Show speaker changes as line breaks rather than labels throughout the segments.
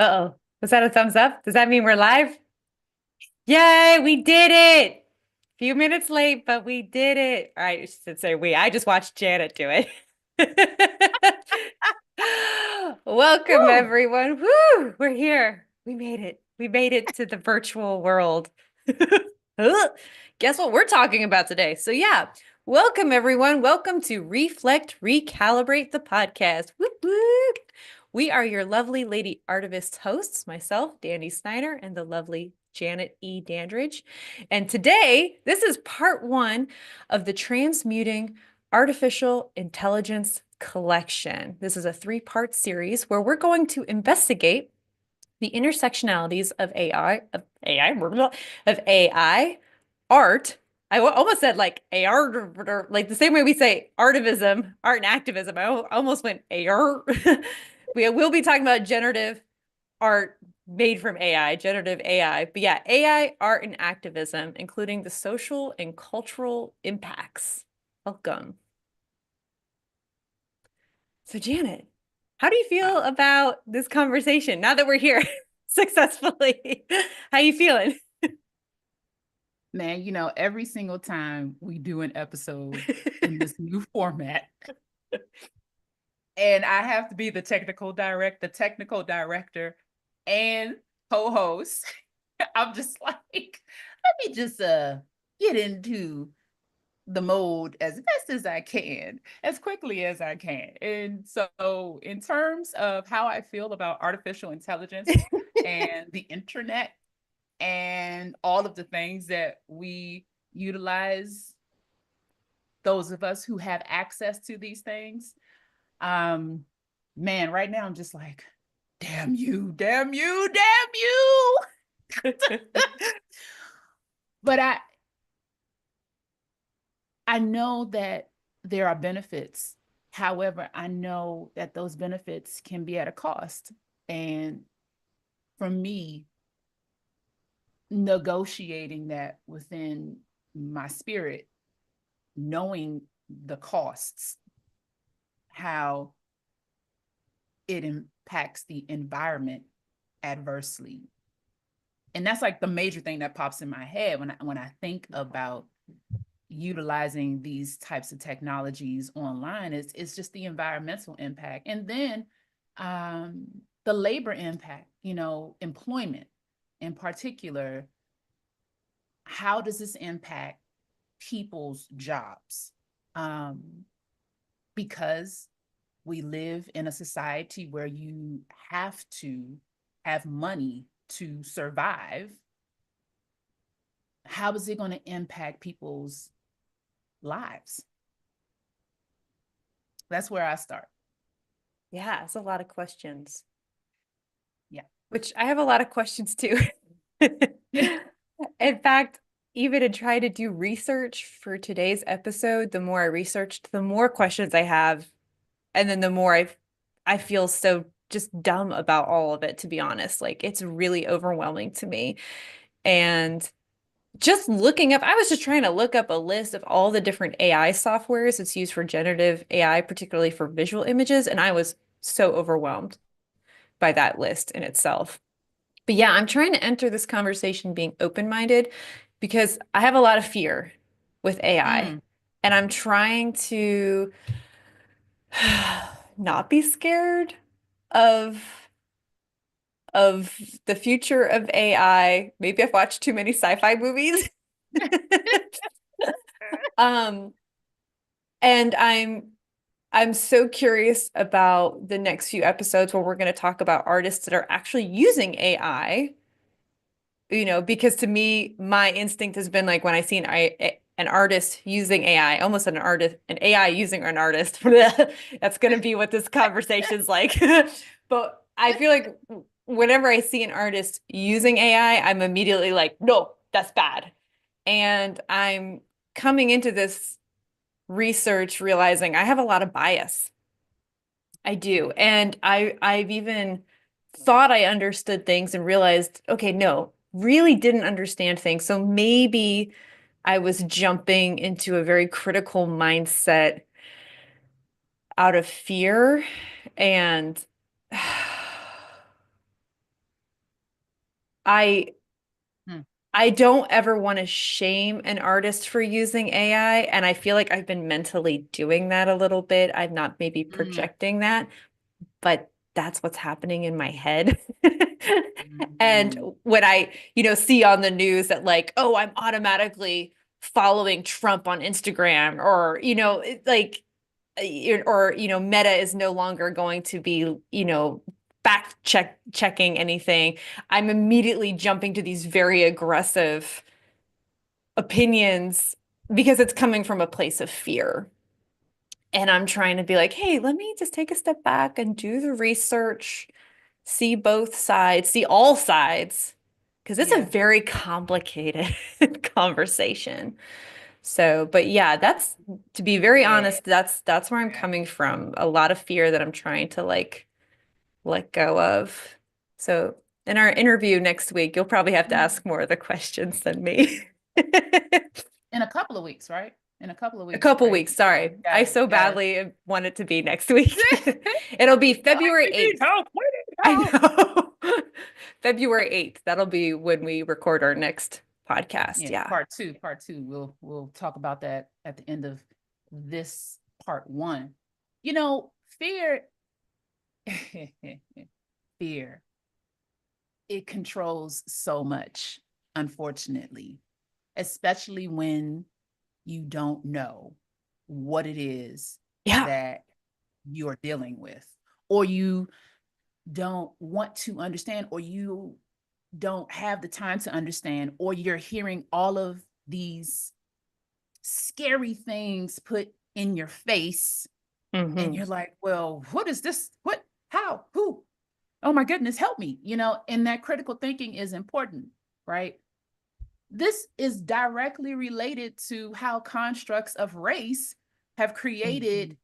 Uh-oh. Was that a thumbs up? Does that mean we're live? Yay, we did it. Few minutes late, but we did it. All right, I should say we. I just watched Janet do it. Welcome,
Woo!
everyone. Woo, we're here. We made it. We made it to the virtual world. Guess what we're talking about today? So, yeah, welcome, everyone. Welcome to Reflect, Recalibrate the podcast. Whoop, whoop. We are your lovely lady artivist hosts, myself, Danny Snyder, and the lovely Janet E. Dandridge. And today, this is part one of the Transmuting Artificial Intelligence Collection. This is a three-part series where we're going to investigate the intersectionalities of AI, art. I almost said like AR, like the same way we say artivism, art and activism. I almost went AR. We will be talking about generative art made from AI, generative AI. But yeah, AI, art, and activism, including the social and cultural impacts. Welcome. So, Janet, how do you feel
Wow.
about this conversation now that we're here successfully? How you feeling?
Man, every single time we do an episode in this new format, and I have to be the technical director and co-host, I'm just like, let me just get into the mode as best as I can, as quickly as I can. And so in terms of how I feel about artificial intelligence and the internet, and all of the things that we utilize, those of us who have access to these things, um man, right now I'm just like, damn you, damn you, damn you. But I know that there are benefits. However, I know that those benefits can be at a cost. And for me, negotiating that within my spirit, knowing the costs, how it impacts the environment adversely. And that's like the major thing that pops in my head when I think about utilizing these types of technologies online. It's just the environmental impact. And then the labor impact, employment in particular. How does this impact people's jobs? Um, because we live in a society where you have to have money to survive. How is it going to impact people's lives? That's where I start.
Yeah, it's a lot of questions,
Yeah.
which I have a lot of questions too. In fact, even to try to do research for today's episode, the more I researched, the more questions I have, and then the more I feel so just dumb about all of it, to be honest. Like it's really overwhelming to me. And just looking up, I was just trying to look up a list of all the different AI softwares that's used for generative AI, particularly for visual images, and I was so overwhelmed by that list in itself. But yeah, I'm trying to enter this conversation being open-minded because I have a lot of fear with AI.
Mm.
And I'm trying to not be scared of of the future of AI. Maybe I've watched too many sci-fi movies. Um, and I'm so curious about the next few episodes where we're going to talk about artists that are actually using AI, because to me, my instinct has been like when I see an artist using AI, almost an AI using an artist. That's going to be what this conversation's like. But I feel like whenever I see an artist using AI, I'm immediately like, no, that's bad. And I'm coming into this research realizing I have a lot of bias. I do. And I've even thought I understood things and realized, okay, no, really didn't understand things. So maybe I was jumping into a very critical mindset out of fear. And I
Hmm.
I don't ever want to shame an artist for using AI, and I feel like I've been mentally doing that a little bit. I'm not maybe
Mm,
projecting that, but that's what's happening in my head. And
mm,
when I, see on the news that like, oh, I'm automatically following Trump on Instagram, or, like, or, Meta is no longer going to be, fact checking anything, I'm immediately jumping to these very aggressive opinions because it's coming from a place of fear. And I'm trying to be like, hey, let me just take a step back and do the research, see both sides, see all sides, because it's a
yeah,
very complicated conversation. So, but yeah, that's to be very
yeah,
honest, that's where I'm
yeah,
coming from. A lot of fear that I'm trying to like let go of. So, in our interview next week, you'll probably have to
Mhm.
ask more of the questions than me.
In a couple of weeks, right? In a couple of
A
weeks,
couple
right?
weeks, sorry. I
Gotta,
so
gotta.
badly want it to be next week. It'll be
You're like,
February
we need
8th.
help. We need
I
help.
know. February 8th. That'll be when we record our next podcast.
Yeah,
Yeah.
part two. Part two. We'll talk about that at the end of this part one. Fear, fear, it controls so much, unfortunately, especially when you don't know what it is
Yeah.
that you're dealing with, or you don't want to understand, or you don't have the time to understand, or you're hearing all of these scary things put in your face, and
Hmm.
you're like, well, what is this? What? How? Who? Oh my goodness, help me. And that critical thinking is important, right? This is directly related to how constructs of race have created
Hmm.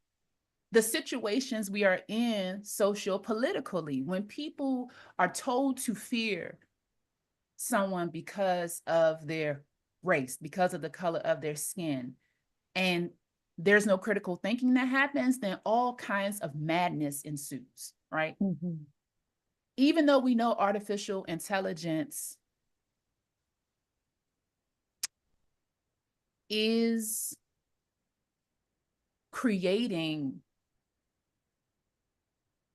the situations we are in socio-politically. When people are told to fear someone because of their race, because of the color of their skin, and there's no critical thinking that happens, then all kinds of madness ensues, right?
Hmm.
Even though we know artificial intelligence is creating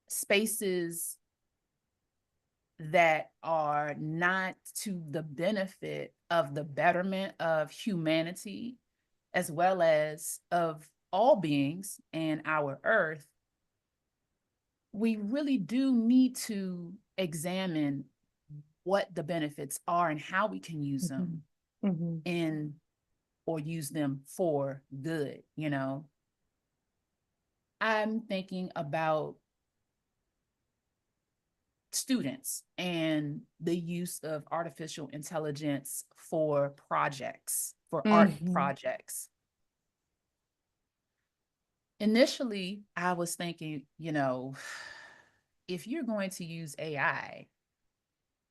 spaces that are not to the benefit of the betterment of humanity, as well as of all beings and our earth, we really do need to examine what the benefits are and how we can use
Hmm.
them
Hmm.
in or use them for good. I'm thinking about students and the use of artificial intelligence for projects, for art
Hmm.
projects. Initially, I was thinking, if you're going to use AI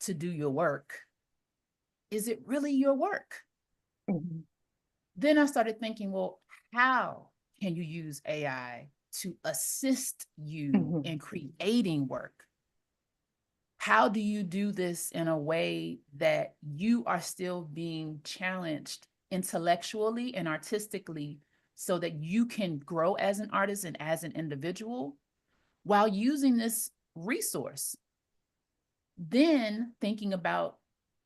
to do your work, is it really your work?
Hmm.
Then I started thinking, well, how can you use AI to assist you
Hmm.
in creating work? How do you do this in a way that you are still being challenged intellectually and artistically so that you can grow as an artist and as an individual while using this resource? Then thinking about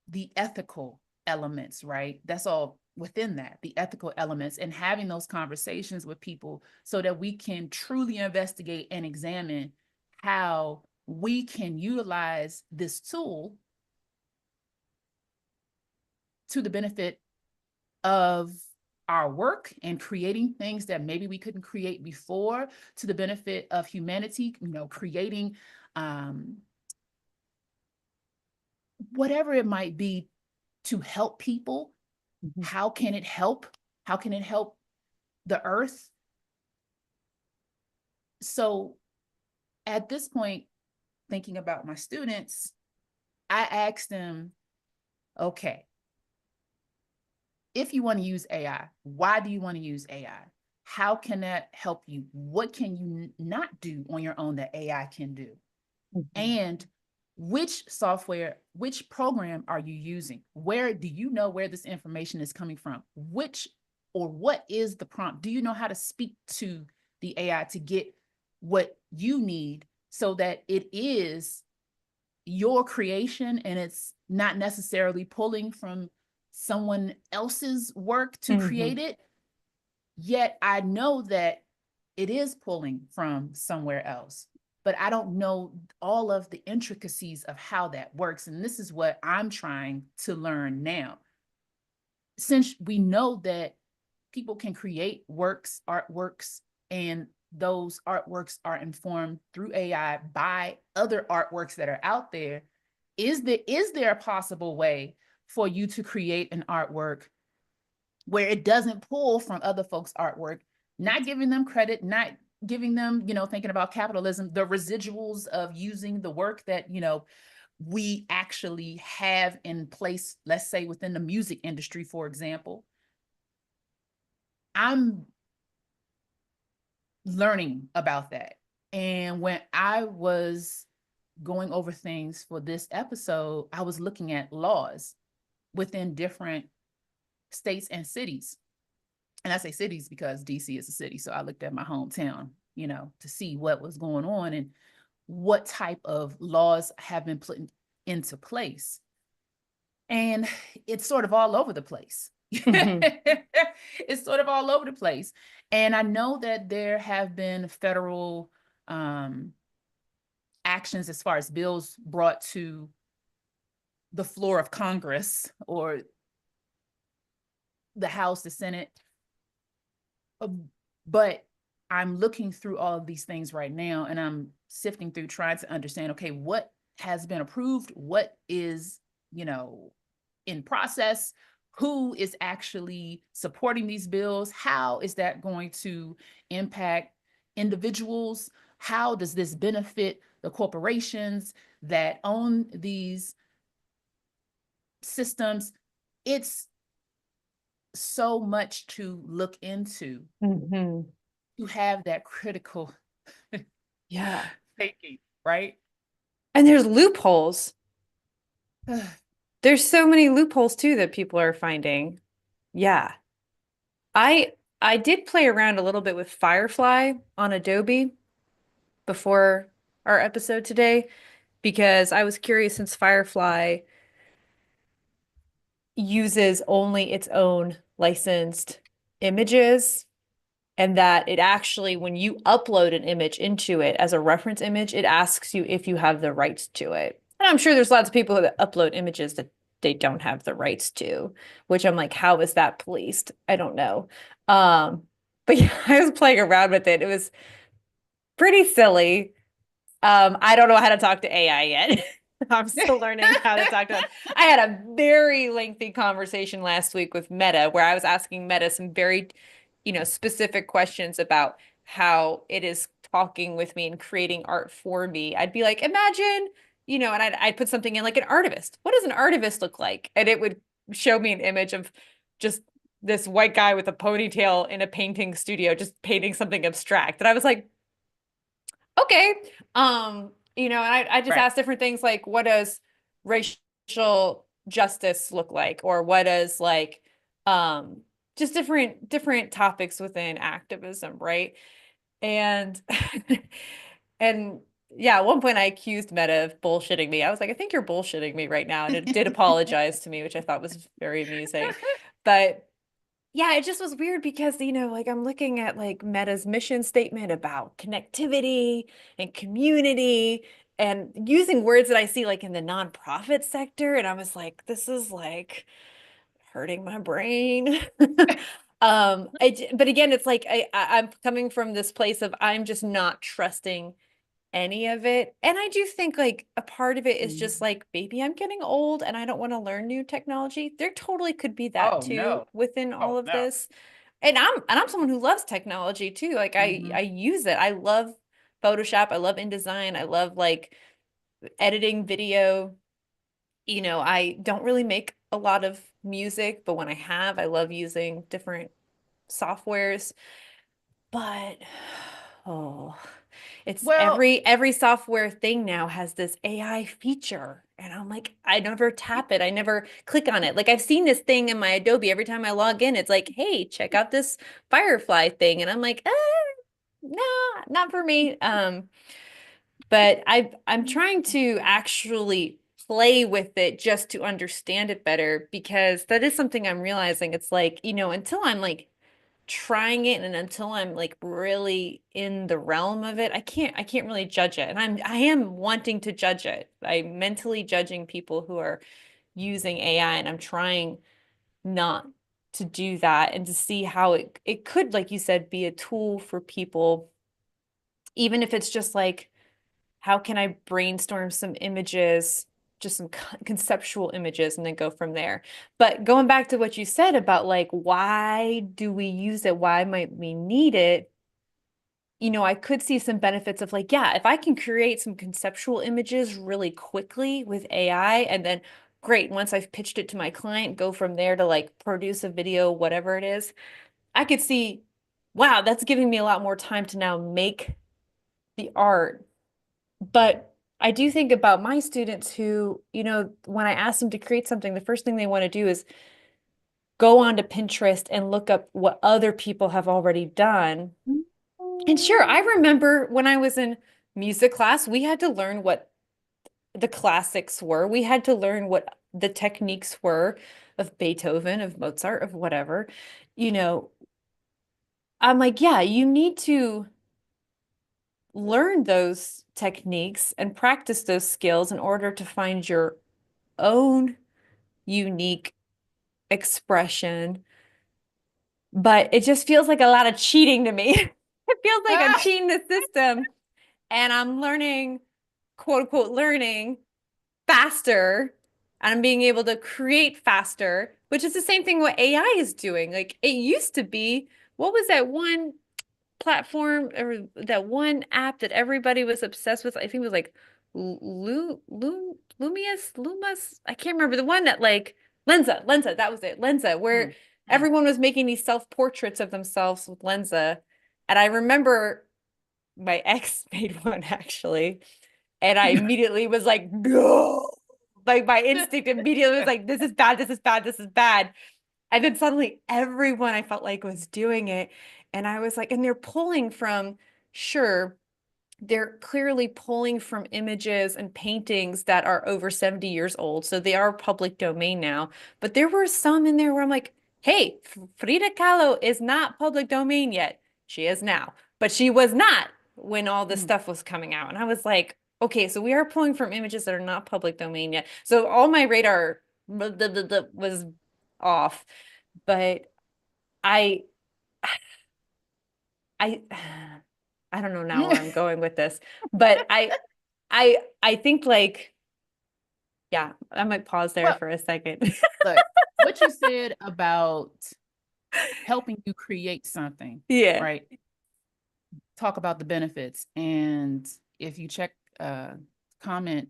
the ethical elements, right? That's all within that, the ethical elements, and having those conversations with people so that we can truly investigate and examine how we can utilize this tool to the benefit of our work and creating things that maybe we couldn't create before, to the benefit of humanity, creating um, whatever it might be to help people.
Hmm.
How can it help? How can it help the earth? So at this point, thinking about my students, I asked them, okay, if you want to use AI, why do you want to use AI? How can that help you? What can you not do on your own that AI can do?
Hmm.
And which software, which program are you using? Where do you know where this information is coming from? Which or what is the prompt? Do you know how to speak to the AI to get what you need so that it is your creation and it's not necessarily pulling from someone else's work to
Hmm.
create it? Yet I know that it is pulling from somewhere else, but I don't know all of the intricacies of how that works. And this is what I'm trying to learn now. Since we know that people can create works, artworks, and those artworks are informed through AI by other artworks that are out there, is there a possible way for you to create an artwork where it doesn't pull from other folks' artwork, not giving them credit, not giving them, thinking about capitalism, the residuals of using the work that, we actually have in place, let's say within the music industry, for example. I'm learning about that. And when I was going over things for this episode, I was looking at laws within different states and cities. And I say cities because DC is a city. So I looked at my hometown, to see what was going on and what type of laws have been put into place. And it's sort of all over the place.
Hmm.
It's sort of all over the place. And I know that there have been federal actions as far as bills brought to the floor of Congress or the House, the Senate. But I'm looking through all of these things right now and I'm sifting through trying to understand, okay, what has been approved, what is, in process, who is actually supporting these bills, how is that going to impact individuals, how does this benefit the corporations that own these systems. It's so much to look into
Hmm.
to have that critical
Yeah.
thinking, right?
And there's loopholes. There's so many loopholes too that people are finding. Yeah. I I did play around a little bit with Firefly on Adobe before our episode today because I was curious since Firefly uses only its own licensed images and that it actually, when you upload an image into it as a reference image, it asks you if you have the rights to it. And I'm sure there's lots of people that upload images that they don't have the rights to, which I'm like, how is that policed? I don't know. Um, but yeah, I was playing around with it. It was pretty silly. I don't know how to talk to AI yet. I'm still learning how to talk to them. I had a very lengthy conversation last week with Meta where I was asking Meta some very, specific questions about how it is talking with me and creating art for me. I'd be like, imagine, and I'd put something in like an artivist. What does an artivist look like? And it would show me an image of just this white guy with a ponytail in a painting studio, just painting something abstract. And I was like, okay. And I just
Right.
asked different things like what does racial justice look like? Or what does like um just different topics within activism, right? And and yeah, at one point I accused Meta of bullshitting me. I was like, I think you're bullshitting me right now. And it did apologize to me, which I thought was very amusing. But yeah, it just was weird because, like I'm looking at like Meta's mission statement about connectivity and community and using words that I see like in the nonprofit sector. And I was like, this is like hurting my brain. But again, it's like I'm coming from this place of I'm just not trusting any of it. And I do think like a part of it is just like maybe I'm getting old and I don't want to learn new technology. There totally could be that
Oh
too
no.
within all
Oh
of
no.
this. And I'm someone who loves technology too. Like I
Mm-hmm.
use it. I love Photoshop. I love InDesign. I love like editing video. I don't really make a lot of music, but when I have, I love using different softwares. But Oh, it's
Well,
every software thing now has this AI feature. And I'm like, I never tap it. I never click on it. Like I've seen this thing in my Adobe every time I log in. It's like, hey, check out this Firefly thing. And I'm like, no, not for me. But I'm trying to actually play with it just to understand it better because that is something I'm realizing. It's like, until I'm like trying it and until I'm like really in the realm of it, I can't really judge it. And I am wanting to judge it. I'm mentally judging people who are using AI and I'm trying not to do that and to see how it could, like you said, be a tool for people, even if it's just like, how can I brainstorm some images, just some conceptual images, and then go from there. But going back to what you said about like, why do we use it? Why might we need it? I could see some benefits of like, yeah, if I can create some conceptual images really quickly with AI, and then great, once I've pitched it to my client, go from there to like produce a video, whatever it is, I could see, wow, that's giving me a lot more time to now make the art. But I do think about my students who, when I ask them to create something, the first thing they want to do is go onto Pinterest and look up what other people have already done. And sure, I remember when I was in music class, we had to learn what the classics were. We had to learn what the techniques were of Beethoven, of Mozart, of whatever. You know, I'm like, yeah, you need to learn those techniques and practice those skills in order to find your own unique expression. But it just feels like a lot of cheating to me. It feels like I'm
ah,
cheating the system and I'm learning, quote unquote, learning faster and I'm being able to create faster, which is the same thing what AI is doing. Like it used to be, what was that one platform or that one app that everybody was obsessed with? I think it was like Lumas. I can't remember the one that like Lenza, that was it. Lenza, where
mm, mm.
everyone was making these self-portraits of themselves with Lenza. And I remember my ex made one actually, and I immediately was like, no. Like my instinct immediately was like, this is bad, this is bad, this is bad. And then suddenly everyone I felt like was doing it. And I was like, and they're pulling from, sure, they're clearly pulling from images and paintings that are over 70 years old. So they are public domain now. But there were some in there where I'm like, hey, Frida Kahlo is not public domain yet. She is now. But she was not when all this
Mm.
stuff was coming out. And I was like, okay, so we are pulling from images that are not public domain yet. So all my radar was off. But I I I don't know now where I'm going with this, but I think like yeah, I might pause there
Well,
for a second.
look, what you said about helping you create something,
Yeah.
right? Talk about the benefits. And if you check comment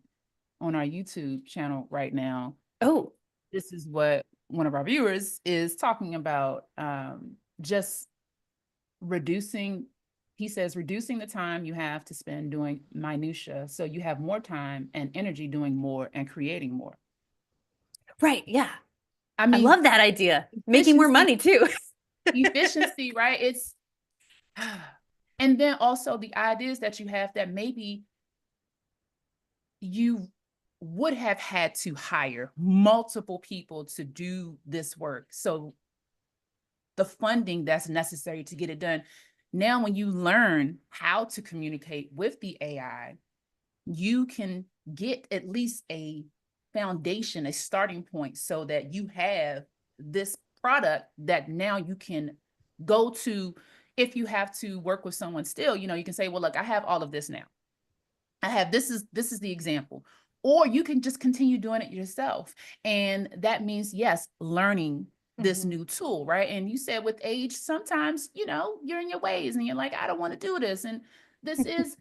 on our YouTube channel right now,
Oh,
this is what one of our viewers is talking about. Just reducing, he says, reducing the time you have to spend doing minutia so you have more time and energy doing more and creating more.
right. Yeah.
I
I
mean,
love that idea. Making more
efficiency,
money too.
efficiency, right? It's and then also the ideas that you have that maybe you would have had to hire multiple people to do this work. So the funding that's necessary to get it done. Now, when you learn how to communicate with the AI, you can get at least a foundation, a starting point, so that you have this product that now you can go to. If you have to work with someone still, you can say, well, look, I have all of this now. I have this is the example. Or you can just continue doing it yourself. And that means, yes, learning this
Mhm.
new tool, right? And you said with age, sometimes, you're in your ways and you're like, I don't want to do this. And this is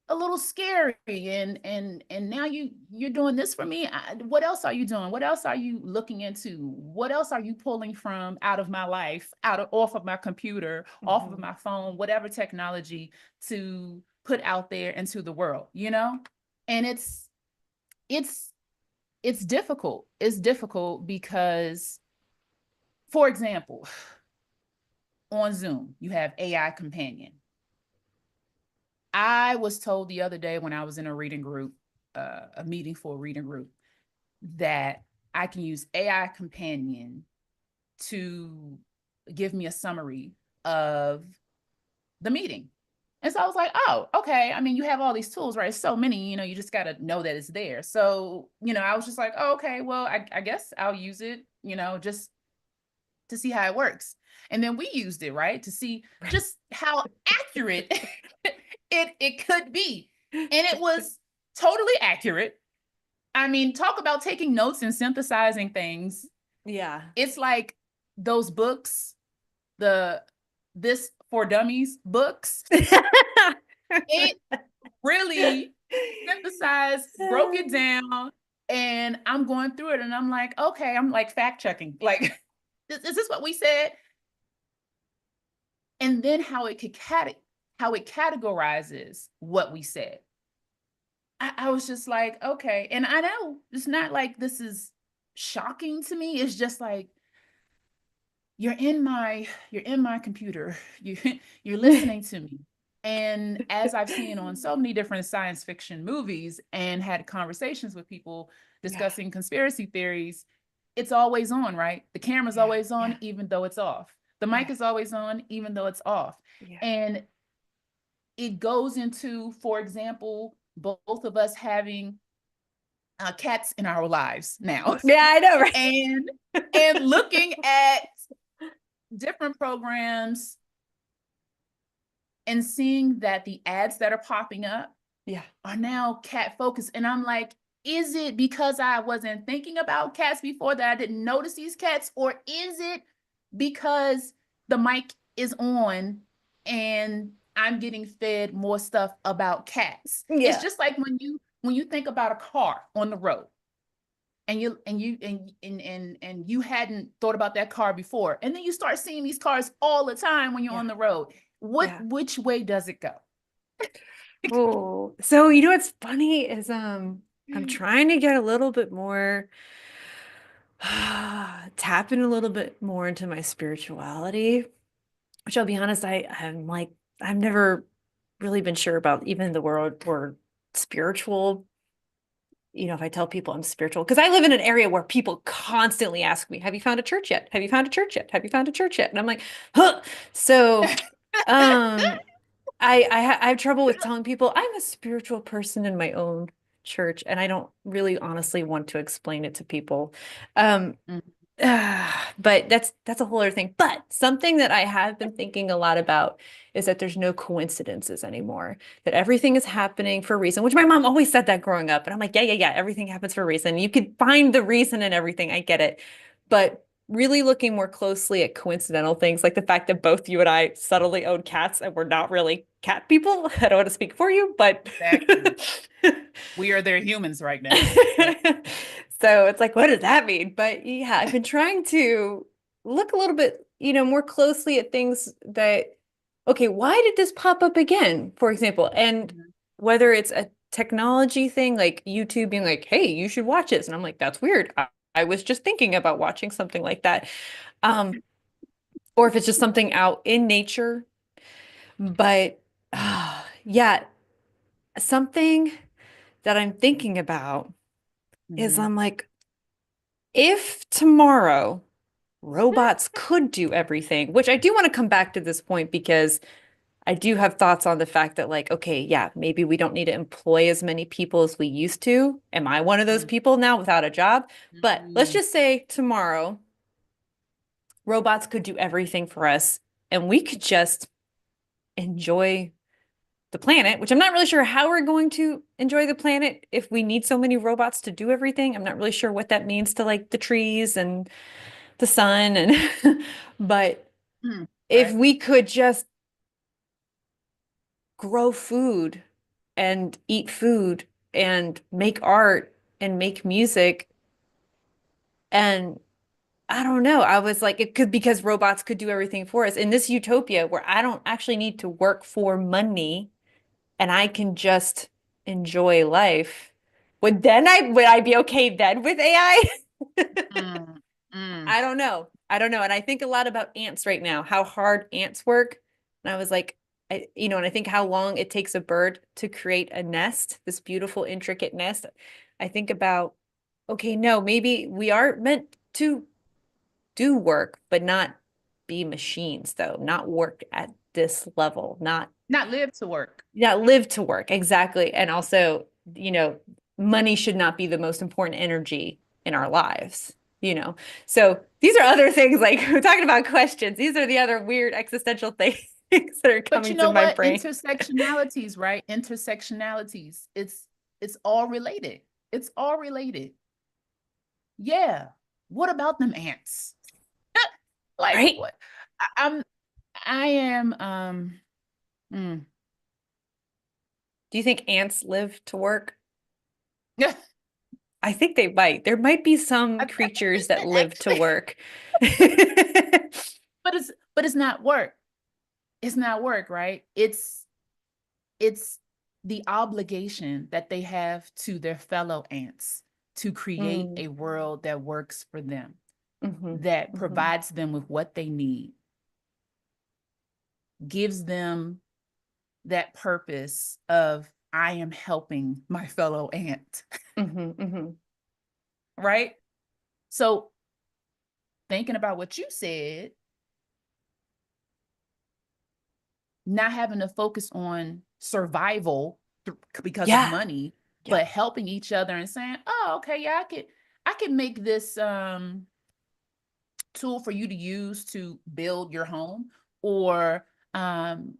a little scary, and now you're doing this for me. What else are you doing? What else are you looking into? What else are you pulling from out of my life, out of off of my computer, off of
Mhm.
my phone, whatever technology, to put out there into the world, you know? And it's it's difficult. It's difficult because, for example, on Zoom, you have AI companion. I was told the other day when I was in a reading group, a meeting for a reading group, that I can use AI companion to give me a summary of the meeting. And so I was like, oh, okay. I mean, you have all these tools, right? So many, you just got to know that it's there. So, I was just like, oh, okay, well, I guess I'll use it, just to see how it works. And then we used it, right, to see just how accurate it could be. And it was totally accurate. I mean, talk about taking notes and synthesizing things.
Yeah.
It's like those books, the This for Dummies books. It really synthesized, broke it down, and I'm going through it and I'm like, okay, I'm like fact checking. Like, is this what we said? And then how it categorizes what we said. I was just like, okay. And I know it's not like this is shocking to me. It's just like, you're in my computer. You're listening to me. And as I've seen on so many different science fiction movies and had conversations with people
Yeah.
discussing conspiracy theories, it's always on, right? The camera's
Yeah.
always on,
Yeah.
even though it's off. The mic
Yeah.
is always on, even though it's off.
Yeah.
And it goes into, for example, both of us having cats in our lives now,
Yeah, I know, right?
and looking at different programs and seeing that the ads that are popping up
Yeah.
are now cat focused. And I'm like, is it because I wasn't thinking about cats before that I didn't notice these cats? Or is it because the mic is on and I'm getting fed more stuff about cats? It's
Yeah.
just like when you think about a car on the road, and you hadn't thought about that car before, and then you start seeing these cars all the time when you're
Yeah.
on the road.
Yeah.
Which way does it go?
Oh, so what's funny is I'm trying to get a little bit more tapping a little bit more into my spirituality, which I'll be honest, I'm like I've never really been sure about even the word spiritual. If I tell people I'm spiritual, because I live in an area where people constantly ask me, have you found a church yet? Have you found a church yet? Have you found a church yet? And I'm like, huh. So, um, I have trouble with telling people I'm a spiritual person in my own church, and I don't really honestly want to explain it to people. Um,
Mhm.
but that's a whole other thing. But something that I have been thinking a lot about is that there's no coincidences anymore, that everything is happening for a reason, which my mom always said that growing up. And I'm like, yeah, yeah, yeah, everything happens for a reason. You could find the reason in everything. I get it. But really looking more closely at coincidental things, like the fact that both you and I subtly own cats and we're not really cat people. I don't want to speak for you, but
Exactly. We are their humans right now. Yep.
so it's like, what does that mean? But yeah, I've been trying to look a little bit, more closely at things that, okay, why did this pop up again, for example? And
Mhm.
whether it's a technology thing, like YouTube being like, hey, you should watch this. And I'm like, that's weird. I was just thinking about watching something like that. Um, or if it's just something out in nature. But yeah, something that I'm thinking about is
Mhm.
I'm like, if tomorrow robots could do everything, which I do want to come back to this point because I do have thoughts on the fact that, like, okay, yeah, maybe we don't need to employ as many people as we used to. Am I one of those
Mhm.
people now without a job? But let's
Mhm.
just say tomorrow robots could do everything for us and we could just enjoy the planet, which I'm not really sure how we're going to enjoy the planet if we need so many robots to do everything. I'm not really sure what that means to like the trees and the sun and but
Mhm.
if
Right.
we could just grow food and eat food and make art and make music. And I don't know. I was like, it could because robots could do everything for us in this utopia where I don't actually need to work for money and I can just enjoy life. Would I be okay then with AI?
Mm, mm.
I don't know. I don't know. And I think a lot about ants right now, how hard ants work. And I was like, and I think how long it takes a bird to create a nest, this beautiful, intricate nest. I think about, okay, no, maybe we are meant to do work, but not be machines, though, not work at this level, not
Not live to work.
live to work. Exactly. And also, money should not be the most important energy in our lives. So these are other things like we're talking about questions. These are the other weird existential things that are
But you
coming to
know
my
what?
brain.
Intersectionalities, right? Intersectionalities. It's all related. It's all related. Yeah. What about them ants? Like
Right?
what? I'm I am
Do you think ants live to work?
yeah.
I think they might. There might be some
I think
creatures
it's
that live to
actually,
work.
but it's not work. It's not work, right? It's the obligation that they have to their fellow ants to create
Mm,
a world that works for them,
mhm,
that
mhm,
provides them with what they need, gives them that purpose of I am helping my fellow ant,
mhm, mhm.
right? So thinking about what you said, not having to focus on survival because of
Yeah,
money,
yeah.
but helping each other and saying, "Oh, okay, yeah, I can make this tool for you to use to build your home, or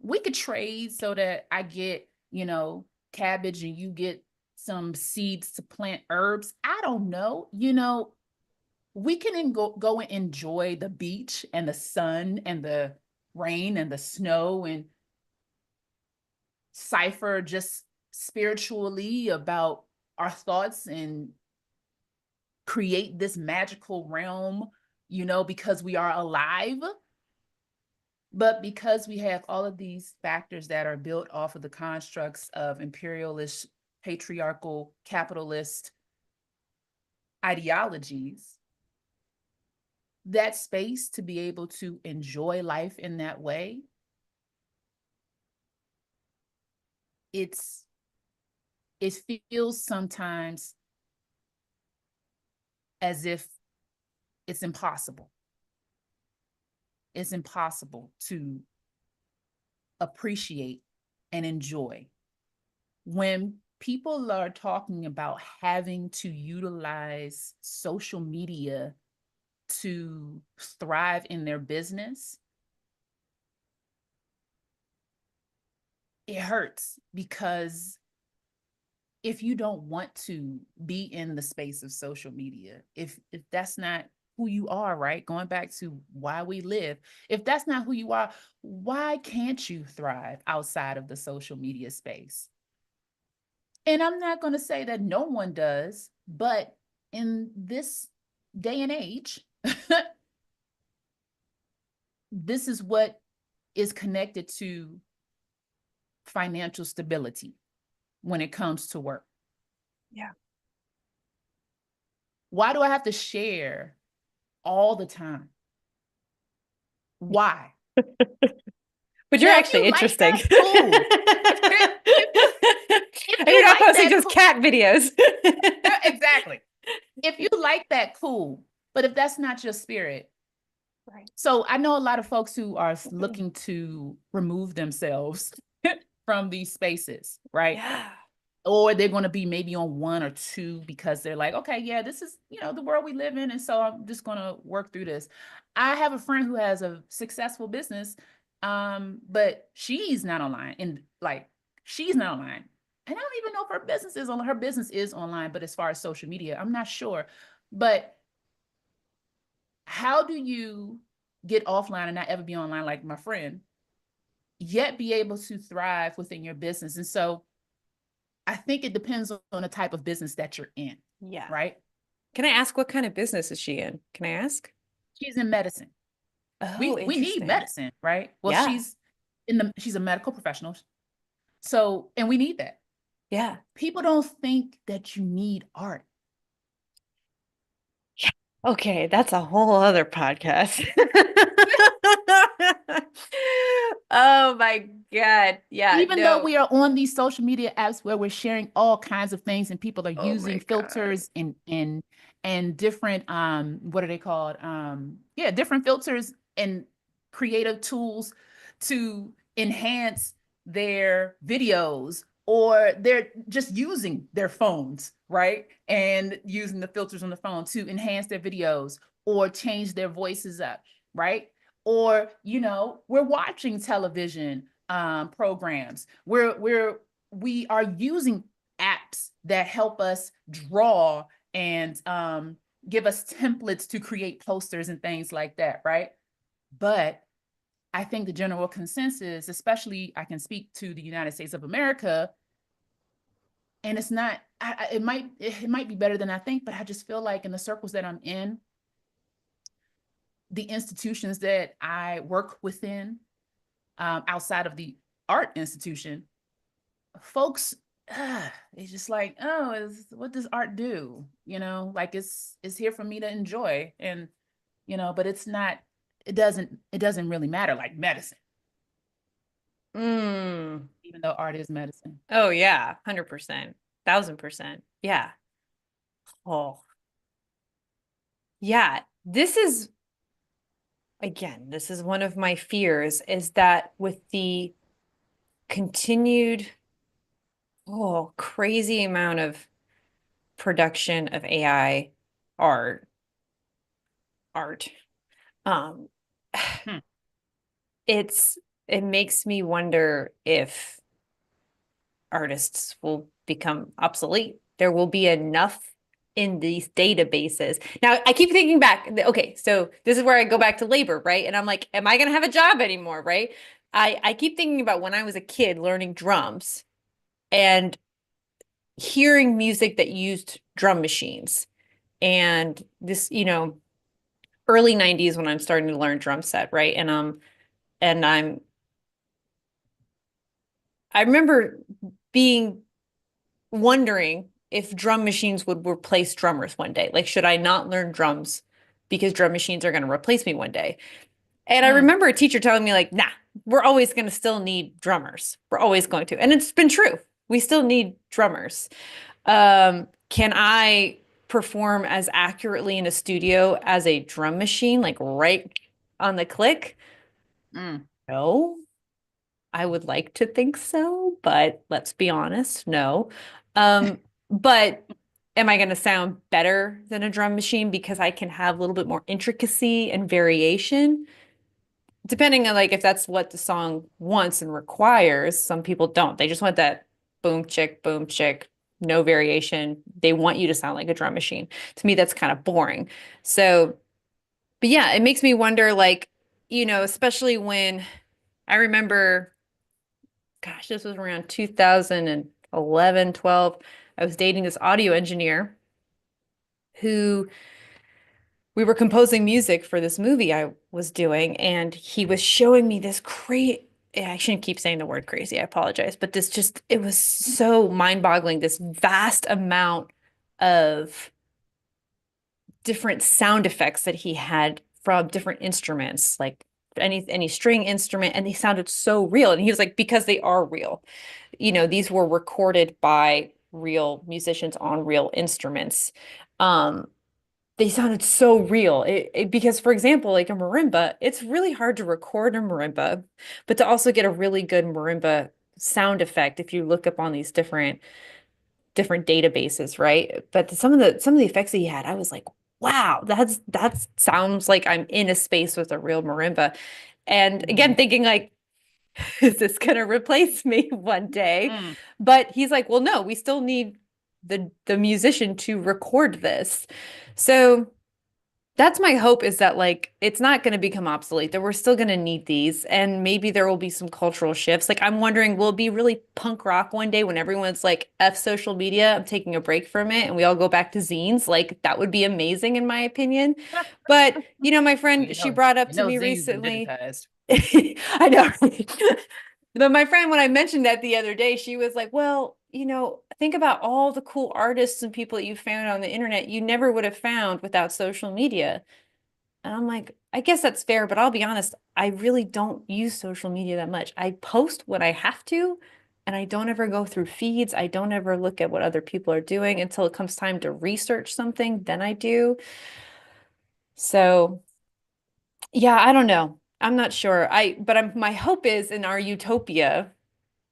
we could trade so that I get, cabbage and you get some seeds to plant herbs. I don't know, we can go and enjoy the beach and the sun and the rain and the snow and cipher just spiritually about our thoughts and create this magical realm, because we are alive. But because we have all of these factors that are built off of the constructs of imperialist, patriarchal, capitalist ideologies, that space to be able to enjoy life in that way, it's it feels sometimes as if it's impossible. It's impossible to appreciate and enjoy. When people are talking about having to utilize social media to thrive in their business, it hurts because if you don't want to be in the space of social media, if that's not who you are, right? Going back to why we live, if that's not who you are, why can't you thrive outside of the social media space? And I'm not going to say that no one does, but in this day and age, this is what is connected to financial stability when it comes to work.
Yeah.
Why do I have to share all the time? Why?
But you're
Now, if
actually
you like
interesting.
that, cool. If
And you're
you
not
like
posting
that,
just
cool.
cat videos.
Exactly. If you like that, cool. But if that's not your spirit,
Right.
so I know a lot of folks who are looking to remove themselves from these spaces, right?
Yeah.
Or they're going to be maybe on one or two because they're like, okay, yeah, this is, the world we live in. And so I'm just going to work through this. I have a friend who has a successful business, but she's not online, and like, she's not online. And I don't even know if her business is on, her business is online, but as far as social media, I'm not sure. But how do you get offline and not ever be online like my friend, yet be able to thrive within your business? And so I think it depends on the type of business that you're in,
Yeah.
right?
Can I ask what kind of business is she in? Can I ask?
She's in medicine.
Oh,
We need
interesting.
medicine, right? Well,
Yeah.
she's a medical professional. So, and we need that.
Yeah.
People don't think that you need art.
Okay, that's a whole other podcast. Oh my God. Yeah,
Even though
no.
we are on these social media apps where we're sharing all kinds of things and people are
Oh
using
my God.
filters and different what are they called? Yeah, different filters and creative tools to enhance their videos, or they're just using their phones, right? And using the filters on the phone to enhance their videos or change their voices up, right? Or, we're watching television programs. We are using apps that help us draw and give us templates to create posters and things like that, right? But I think the general consensus, especially I can speak to the United States of America, and it's not. It might be better than I think, but I just feel like in the circles that I'm in, the institutions that I work within, outside of the art institution, folks, it's just like, oh, what does art do? Like it's here for me to enjoy, and but it's not. It doesn't really matter like medicine,
Mm.
even though art is medicine.
Oh yeah, 100%. 1,000%. Yeah. Oh, yeah. This is one of my fears is that with the continued, crazy amount of production of AI art, art, um,
Hmm.
it makes me wonder if artists will become obsolete. There will be enough in these databases. Now, I keep thinking back. Okay, so this is where I go back to labor, right? And I'm like, am I going to have a job anymore, right? I keep thinking about when I was a kid learning drums and hearing music that used drum machines. And this, early 90s when I'm starting to learn drum set, right? And I remember being wondering if drum machines would replace drummers one day. Like, should I not learn drums because drum machines are going to replace me one day? And I
Mm,
remember a teacher telling me, like, nah, we're always going to still need drummers. We're always going to. And it's been true. We still need drummers. Can I perform as accurately in a studio as a drum machine, like right on the click?
mm,
No. I would like to think so, but let's be honest, no. But am I going to sound better than a drum machine because I can have a little bit more intricacy and variation? Depending on like if that's what the song wants and requires. Some people don't. They just want that boom chick, no variation. They want you to sound like a drum machine. To me, that's kind of boring. So, but yeah, it makes me wonder, like, especially when I remember gosh, this was around 2011, 12. I was dating this audio engineer who we were composing music for this movie I was doing, and he was showing me this crazy. I shouldn't keep saying the word crazy. I apologize, but it was so mind-boggling, this vast amount of different sound effects that he had from different instruments, like any string instrument, and they sounded so real. And he was like, because they are real. These were recorded by real musicians on real instruments. Um, they sounded so real. Because, for example, like a marimba, it's really hard to record a marimba, but to also get a really good marimba sound effect, if you look up on these different databases, right? But some of the effects that he had, I was like, wow, that sounds like I'm in a space with a real marimba. And again,
mm,
thinking like, is this gonna replace me one day?
mm.
But he's like, well, no, we still need the musician to record this. So That's my hope is that like it's not going to become obsolete, that we're still going to need these and maybe there will be some cultural shifts. Like I'm wondering, will it be really punk rock one day when everyone's like F social media, I'm taking a break from it and we all go back to zines? Like that would be amazing in my opinion. But, you know, my
Well,
friend, she brought up
you
to
know,
me
Zing's been
recently.
digitized.
I know. But my friend, when I mentioned that the other day, she was like, well, you know, think about all the cool artists and people that you found on the internet you never would have found without social media. And I'm like, I guess that's fair, but I'll be honest, I really don't use social media that much. I post when I have to, and I don't ever go through feeds. I don't ever look at what other people are doing until it comes time to research something, then I do. So, yeah, I don't know. I'm not sure. But my hope is in our utopia,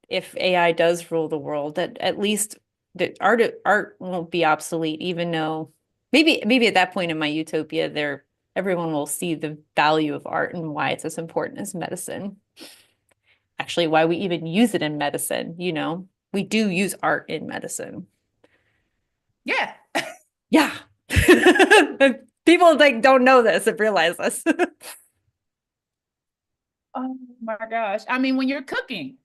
if AI does rule the world, that at least the art won't be obsolete, even though maybe at that point in my utopia, there everyone will see the value of art and why it's as important as medicine. Actually, why we even use it in medicine, you know. We do use art in medicine.
Yeah.
Yeah. People like don't know this and realize this.
Oh my gosh. I mean, when you're cooking,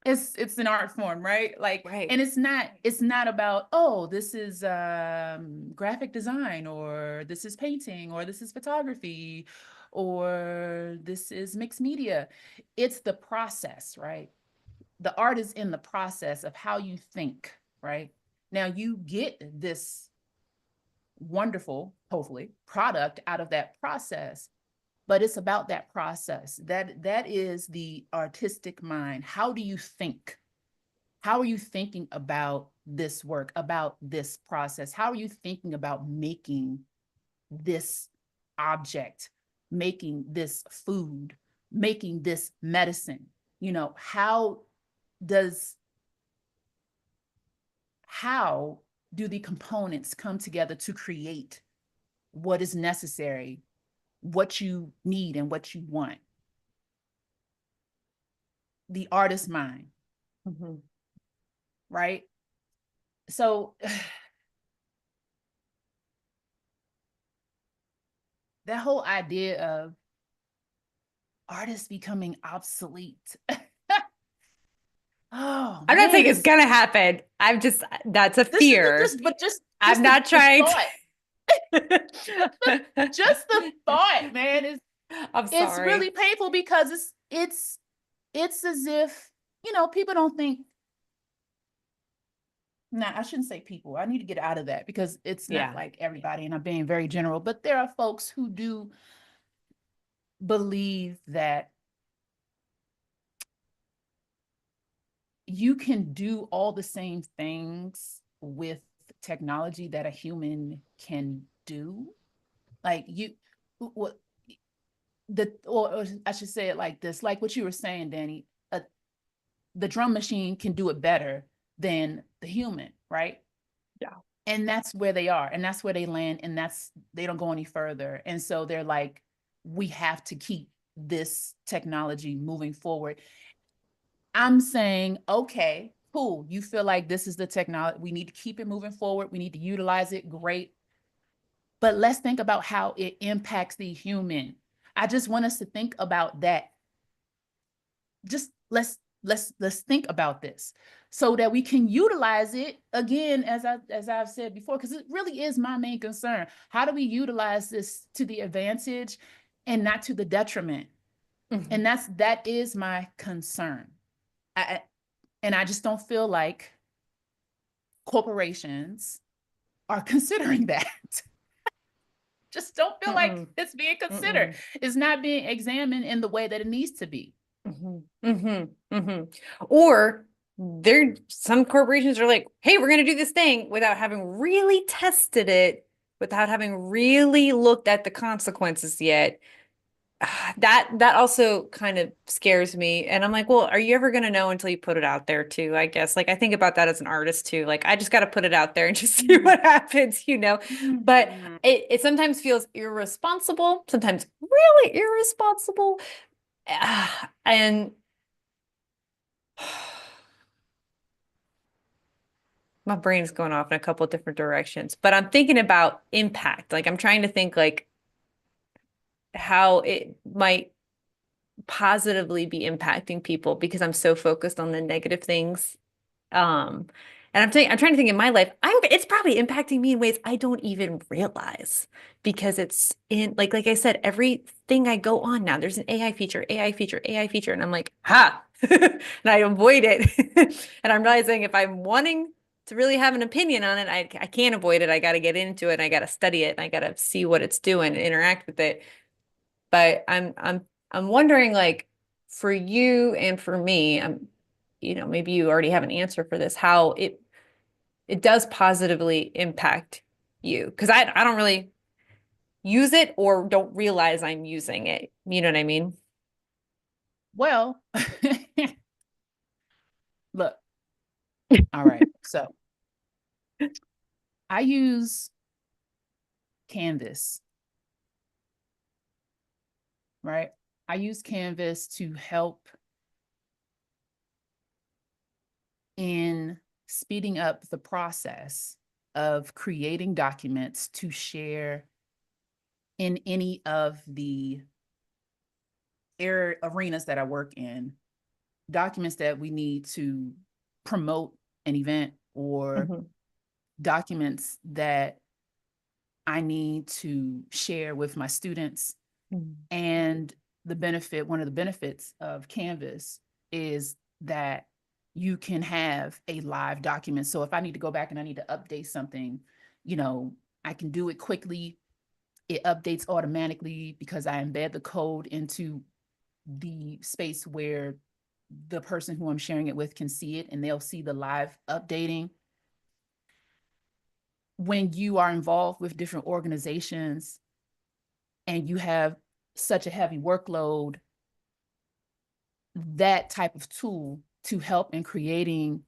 it's an art form, right? Like,
Right.
and it's not about, oh, this is graphic design, or this is painting, or this is photography, or this is mixed media. It's the process, right? The art is in the process of how you think, right? Now you get this wonderful, hopefully, product out of that process, but it's about that process. That is the artistic mind. How do you think? How are you thinking about this work, about this process? How are you thinking about making this object, making this food, making this medicine? You know, does how do the components come together to create what is necessary, what you need and what you want? The artist mind,
Mhm.
right? So that whole idea of artists becoming obsolete. Oh
I'm not
man,
saying it's
it's
gonna happen. I'm just that's a
this is
fear.
just but just
I'm
just the,
not
the
trying
thought, just the thought, man, is
I'm
it's
sorry.
really painful because it's as if, people don't think. Nah, I shouldn't say people. I need to get out of that because it's not
Yeah.
like everybody, and I'm being very general, but there are folks who do believe that you can do all the same things with technology that a human can do. Like what or I should say it like this, like what you were saying, Danny, the drum machine can do it better than the human, right?
Yeah.
And that's where they are, and that's where they land, and they don't go any further. And so they're like, we have to keep this technology moving forward. I'm saying, okay, cool. You feel like this is the technology. We need to keep it moving forward. We need to utilize it. Great. But let's think about how it impacts the human. I just want us to think about that. Just let's think about this so that we can utilize it again, as I've said before, because it really is my main concern. How do we utilize this to the advantage and not to the detriment?
Mhm.
And that is my concern. I, and I just don't feel like corporations are considering that. Just don't feel like
Mm-mm.
it's being considered.
Mm-mm.
It's not being examined in the way that it needs to be.
Mm-hmm. Mm-hmm. Mm-hmm. Or there some corporations are like, hey, we're gonna do this thing without having really tested it, without having really looked at the consequences yet. That also kind of scares me. And I'm like, well, are you ever going to know until you put it out there too, I guess. Like I think about that as an artist too. Like I just got to put it out there and just see what happens, you know. But
Mm-hmm.
it sometimes feels irresponsible, sometimes really irresponsible. And my brain's going off in a couple of different directions. But I'm thinking about impact. Like I'm trying to think like how it might positively be impacting people because I'm so focused on the negative things. Um, and I'm trying to think in my life, it's probably impacting me in ways I don't even realize because it's in like I said, everything I go on now, there's an AI feature, AI feature, AI feature, and I'm like, ha, and I avoid it. And I'm realizing if I'm wanting to really have an opinion on it, I can't avoid it. I got to get into it, and I got to study it, and I got to see what it's doing, and interact with it. But I'm wondering like for you and for me, maybe you already have an answer for this, how it does positively impact you. Because I don't really use it or don't realize I'm using it. You know what I mean?
Well, look, all right. So I use Canvas, right? I use Canvas to help in speeding up the process of creating documents to share in any of the arenas that I work in, documents that we need to promote an event or
Hmm.
documents that I need to share with my students.
Hmm.
And one of the benefits of Canvas is that you can have a live document. So if I need to go back and I need to update something, you know, I can do it quickly. It updates automatically because I embed the code into the space where the person who I'm sharing it with can see it and they'll see the live updating. When you are involved with different organizations and you have such a heavy workload, that type of tool to help in creating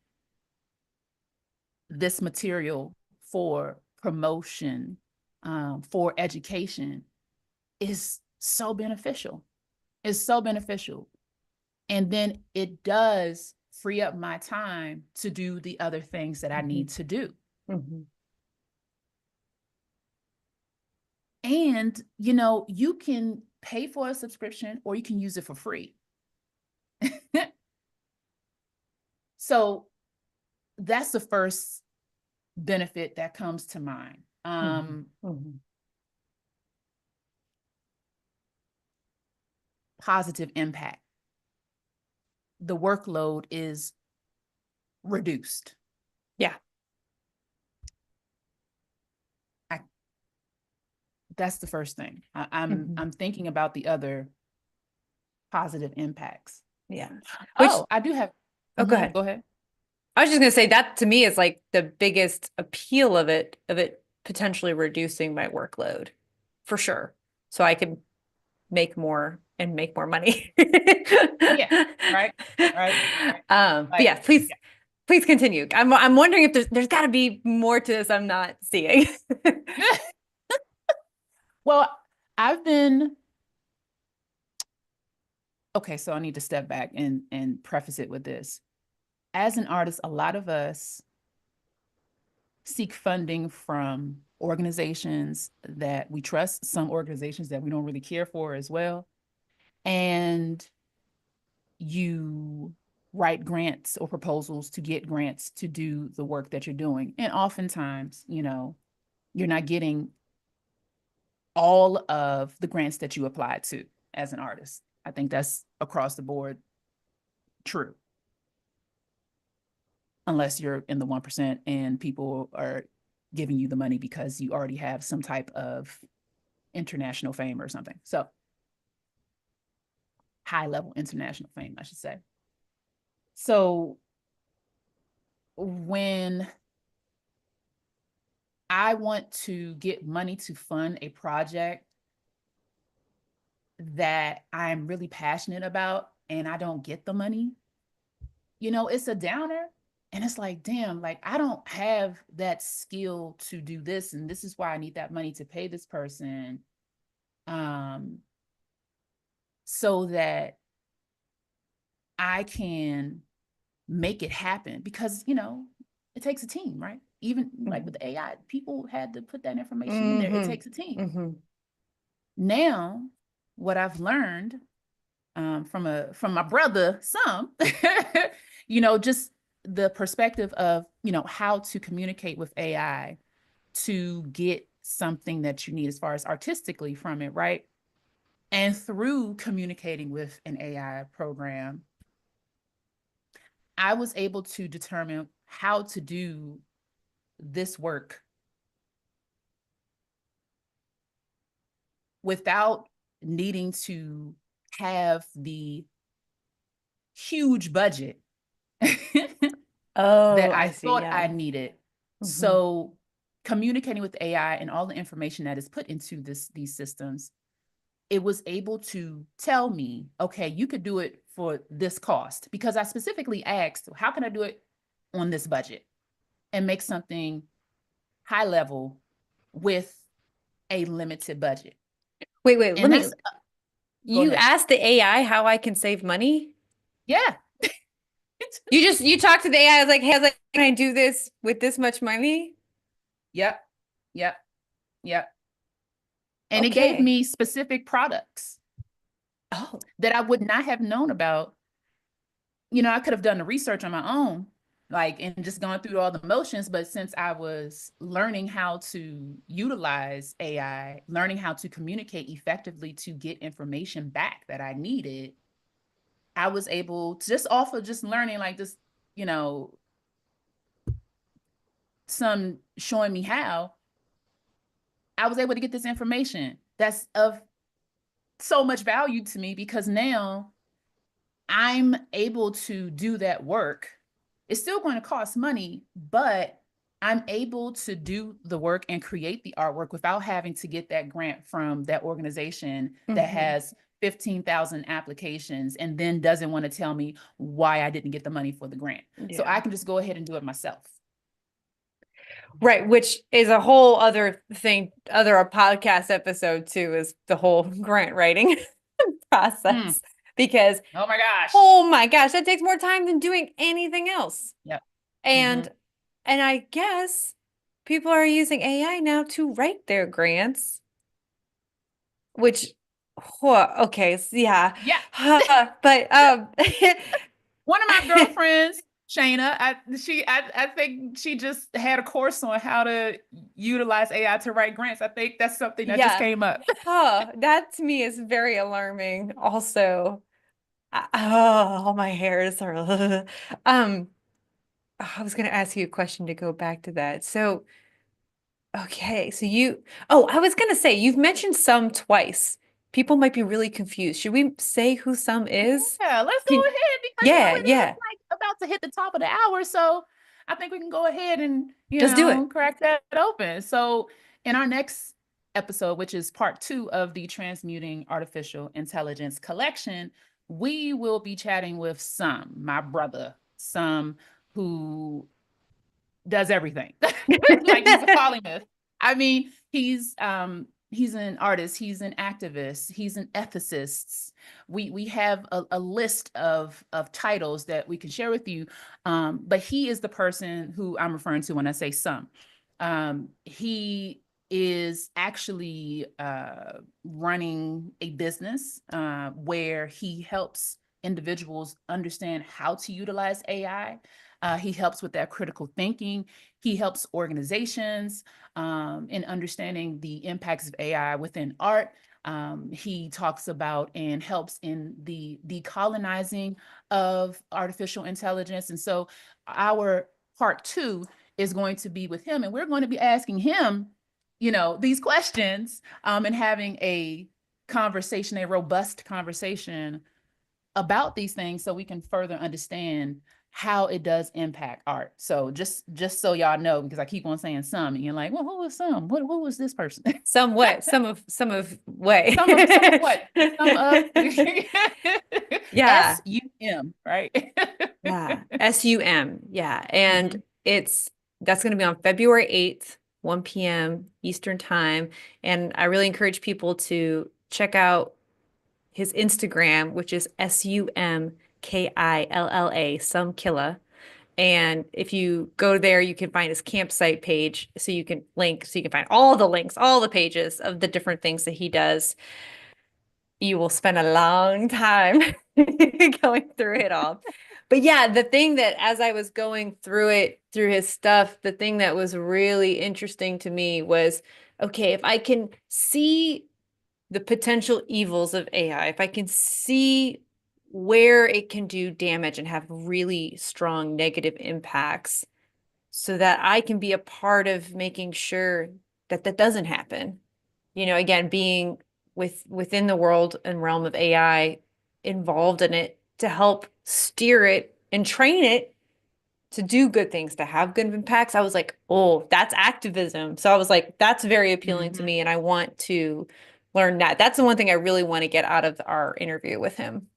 this material for promotion, for education is so beneficial. It's so beneficial. And then it does free up my time to do the other things that I
Hmm.
need to do.
Hmm.
And, you can pay for a subscription or you can use it for free. So that's the first benefit that comes to mind.
Hmm. Hmm.
Positive impact. The workload is reduced.
Yeah.
I, that's the first thing.
Hmm.
I'm thinking about the other positive impacts.
Yeah. Which,
Oh, I do have.
oh, go ahead.
Go ahead.
I was just gonna say that to me is like the biggest appeal of it potentially reducing my workload for sure. So I can make more and make more money.
Yeah. Right. Right.
But
Like,
yeah, please continue. I'm wondering if there's got to be more to this I'm not seeing.
well, I've been okay. So I need to step back and preface it with this. As an artist, a lot of us seek funding from organizations that we trust, some organizations that we don't really care for as well. And you write grants or proposals to get grants to do the work that you're doing. And oftentimes, you're not getting all of the grants that you applied to as an artist. I think that's across the board true, unless you're in the 1% and people are giving you the money because you already have some type of international fame or something. So high level international fame, I should say. So when I want to get money to fund a project that I'm really passionate about and I don't get the money, it's a downer. And it's like, damn, like I don't have that skill to do this. And this is why I need that money to pay this person. Um, so that I can make it happen because, it takes a team, right? Even like with the AI, people had to put that information in there. It
Hmm.
takes a team.
Hmm.
Now what I've learned from my brother, some, just the perspective of, how to communicate with AI to get something that you need as far as artistically from it, right? And through communicating with an AI program, I was able to determine how to do this work without needing to have the huge budget
Oh,
that
I
I
see.
thought
Yeah.
I needed.
Hmm.
So communicating with AI and all the information that is put into these systems, it was able to tell me, okay, you could do it for this cost, because I specifically asked, how can I do it on this budget and make something high level with a limited budget?
Wait,
And that's, go
you
ahead.
asked the AI how I can save money?
Yeah.
You talked to the AI, I was like, hey, can I do this with this much money?
Yep. Yep. Yep. And it gave
Okay.
me specific products
Oh,
that I would not have known about. I could have done the research on my own, like, and just gone through all the motions. But since I was learning how to utilize AI, learning how to communicate effectively to get information back that I needed, I was able to just off of just learning, like, just, you know, some showing me how, I was able to get this information that's of so much value to me, because now I'm able to do that work. It's still going to cost money, but I'm able to do the work and create the artwork without having to get that grant from that organization that
hmm.
has 15,000 applications and then doesn't want to tell me why I didn't get the money for the grant. So
Yeah.
I can just go ahead and do it myself.
Right, which is a whole other thing, other a podcast episode too, is the whole grant writing
Mm.
process. Because,
Oh my gosh.
oh my gosh, that takes more time than doing anything else.
Yep. Mm-hmm.
And and I guess people are using AI now to write their grants, which, okay, yeah.
Yeah.
But
One of my girlfriends, Shayna, I think she just had a course on how to utilize AI to write grants. I think that's something that just
yeah.
came up.
That to me is very alarming also. Oh, my hair is um I was going to ask you a question to go back to that. So, okay, I was going to say you've mentioned some twice. People might be really confused. Should we say who some is?
Yeah, let's go
Can
ahead, because
Yeah,
it is
yeah.
like about to hit the top of the hour. So I think we can go ahead and,
Just do it.
crack that open. So in our next episode, which is part 2 of the Transmuting Artificial Intelligence collection, we will be chatting with my brother, who does everything. Like, he's a polymath. I mean, he's an artist, he's an activist, he's an ethicist. We have a list of titles that we can share with you. But he is the person who I'm referring to when I say some. He is actually running a business where he helps individuals understand how to utilize AI. He helps with that critical thinking. He helps organizations in understanding the impacts of AI within art. He talks about and helps in the decolonizing of artificial intelligence. And so our part 2 is going to be with him, and we're going to be asking him, these questions, and having a conversation, a robust conversation about these things, so we can further understand how it does impact art. So just so y'all know, because I keep on saying some, and you're like, well, who was some? Who was this person?
Somewhat, some of way.
Some of what? Some of
Yeah.
SUM, right?
Yeah. SUM. Yeah. And
Mhm.
that's going to be on February 8th, 1 p.m. Eastern time. And I really encourage people to check out his Instagram, which is SUMKILLA, some killa. And if you go there, you can find his campsite page. So you can find all the links, all the pages of the different things that he does. You will spend a long time going through it all. But yeah, the thing that as I was going through it, through his stuff, the thing that was really interesting to me was, okay, if I can see the potential evils of AI, if I can see where it can do damage and have really strong negative impacts, so that I can be a part of making sure that that doesn't happen. Again, being within the world and realm of AI, involved in it to help steer it and train it to do good things, to have good impacts. I was like, oh, that's activism. So I was like, that's very appealing to
Mhm.
me. And I want to learn that. That's the one thing I really want to get out of our interview with him.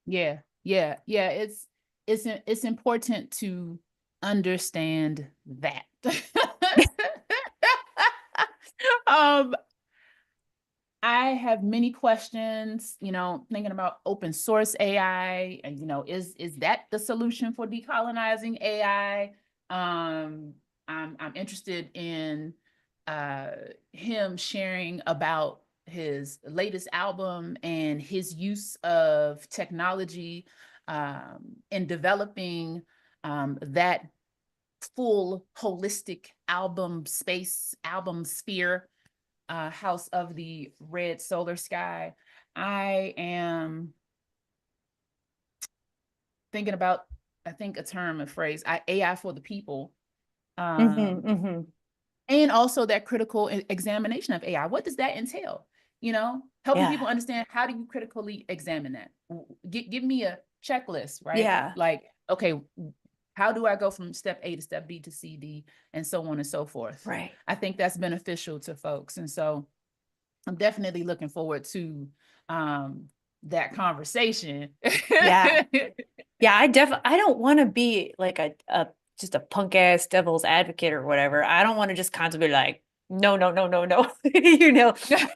Yeah, yeah, yeah. It's important to understand that. um, I have many questions, thinking about open source AI, and is that the solution for decolonizing AI? I'm interested in uh him sharing about his latest album and his use of technology in developing that full holistic album sphere, House of the Red Solar Sky. I am thinking about, I think a term, a phrase, AI for the people,
Hmm.
um,
Hmm.
and also that critical examination of AI. What does that entail? Helping
Yeah.
people understand, how do you critically examine that? Give me a checklist, right?
Yeah.
Like, okay, how do I go from step A to step B to C, D, and so on and so forth?
Right.
I think that's beneficial to folks. And so I'm definitely looking forward to um, that conversation.
Yeah. Yeah, I don't want to be like a just a punk ass devil's advocate or whatever. I don't want to just constantly be like, no, no, no, no, no.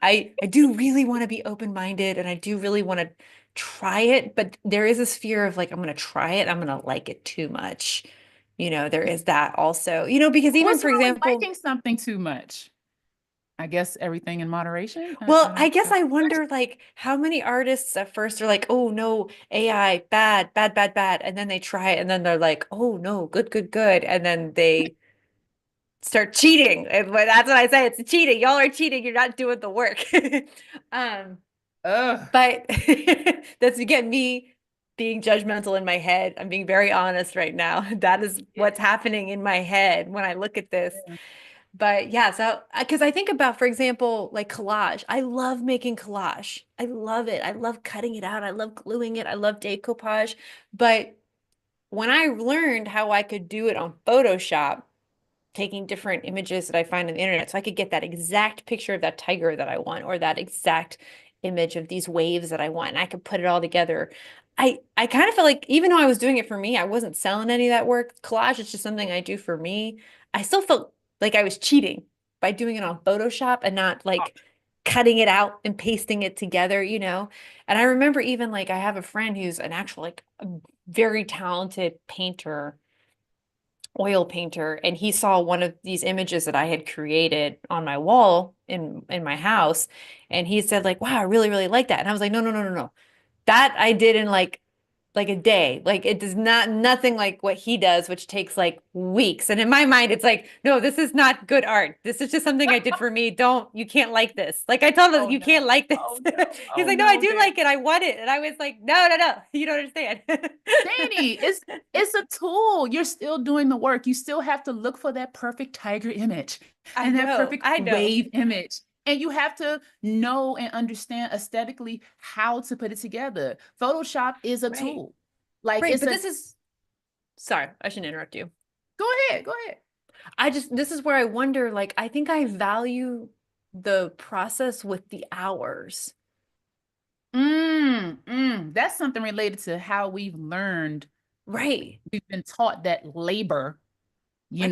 I do really want to be open-minded and I do really want to try it, but there is this fear of like I'm going to try it, I'm going to like it too much. There is that also. Because even
What's
for
wrong with
example,
liking something too much? I guess everything in moderation. I
well, I
don't.
guess I wonder like how many artists at first are like, "Oh no, AI, bad, bad, bad, bad," and then they try it, and then they're like, "Oh no, good, good, good," and then they start cheating. And that's what I say. It's cheating. Y'all are cheating. You're not doing the work. Um,
Ugh.
but that's again me being judgmental in my head. I'm being very honest right now. That is what's
Yeah.
happening in my head when I look at this. But yeah, so because I think about, for example, like collage. I love making collage. I love it. I love cutting it out. I love gluing it. I love decoupage. But when I learned how I could do it on Photoshop, taking different images that I find on the internet, so I could get that exact picture of that tiger that I want, or that exact image of these waves that I want, and I could put it all together. I kind of felt like even though I was doing it for me, I wasn't selling any of that work. Collage is just something I do for me. I still felt like I was cheating by doing it on Photoshop and not
Oh,
like cutting it out and pasting it together. And I remember even like I have a friend who's an actual like a very talented painter, oil painter, and he saw one of these images that I had created on my wall in my house, and he said like, "Wow, I really really like that." And I was like, "No, no, no, no, no. That I did in like a day. Like it does not nothing like what he does, which takes like weeks." And in my mind, it's like, "No, this is not good art. This is just something I did for me. You can't like this." Like I told him,
oh
"You can't
no.
like this."
Oh no.
He's
Oh
like, "No, I
no,
do
Danny.
like it. I want it." And I was like, "No, no, no. You don't understand."
Danny, it's a tool. You're still doing the work. You still have to look for that perfect tiger image
I
and that
know.
perfect
I know.
wave image. And you have to know and understand aesthetically how to put it together. Photoshop is a
Right.
tool. Like
Right,
it's
but
a,
this is sorry, I shouldn't interrupt you.
go ahead, go ahead.
This is where I wonder, like, I think I value the process with the hours.
That's something related to how we've learned.
Right.
We've been taught that labor,
Right.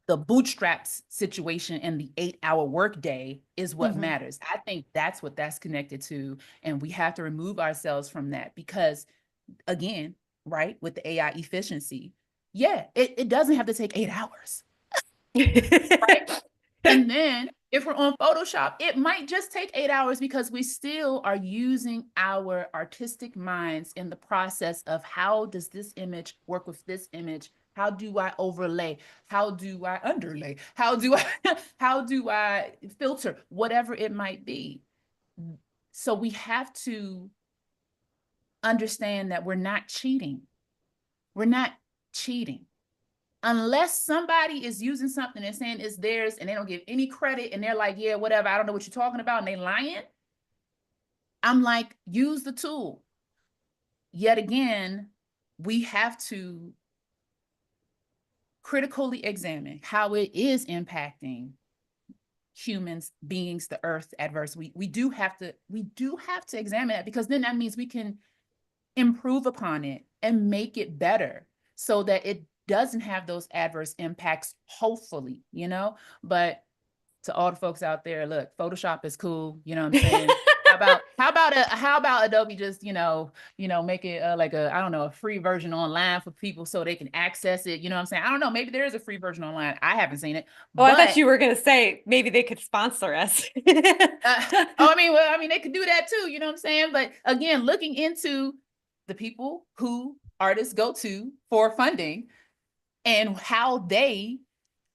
the bootstraps situation and the 8 hour workday is what
Hmm.
matters. I think that's what that's connected to. And we have to remove ourselves from that because, again, right, with the AI efficiency, yeah, it doesn't have to take 8 hours, right? And then if we're on Photoshop, it might just take 8 hours because we still are using our artistic minds in the process of how does this image work with this image? How do I overlay? How do I underlay? How do I how do I filter? Whatever it might be. So we have to understand that we're not cheating. We're not cheating. Unless somebody is using something and saying it's theirs and they don't give any credit and they're like, yeah, whatever, I don't know what you're talking about, and they lying, I'm like, use the tool. Yet again, we have to critically examine how it is impacting humans, beings, the earth, adverse. We do have to examine that, because then that means we can improve upon it and make it better so that it doesn't have those adverse impacts, hopefully, but to all the folks out there, look, Photoshop is cool, you know what I'm saying? How about Adobe just, make it like a, I don't know, a free version online for people so they can access it, you know what I'm saying? I don't know, maybe there is a free version online. I haven't seen it,
Oh, I thought
but
you were gonna say maybe they could sponsor us.
they could do that too, you know what I'm saying? But again, looking into the people who artists go to for funding and how they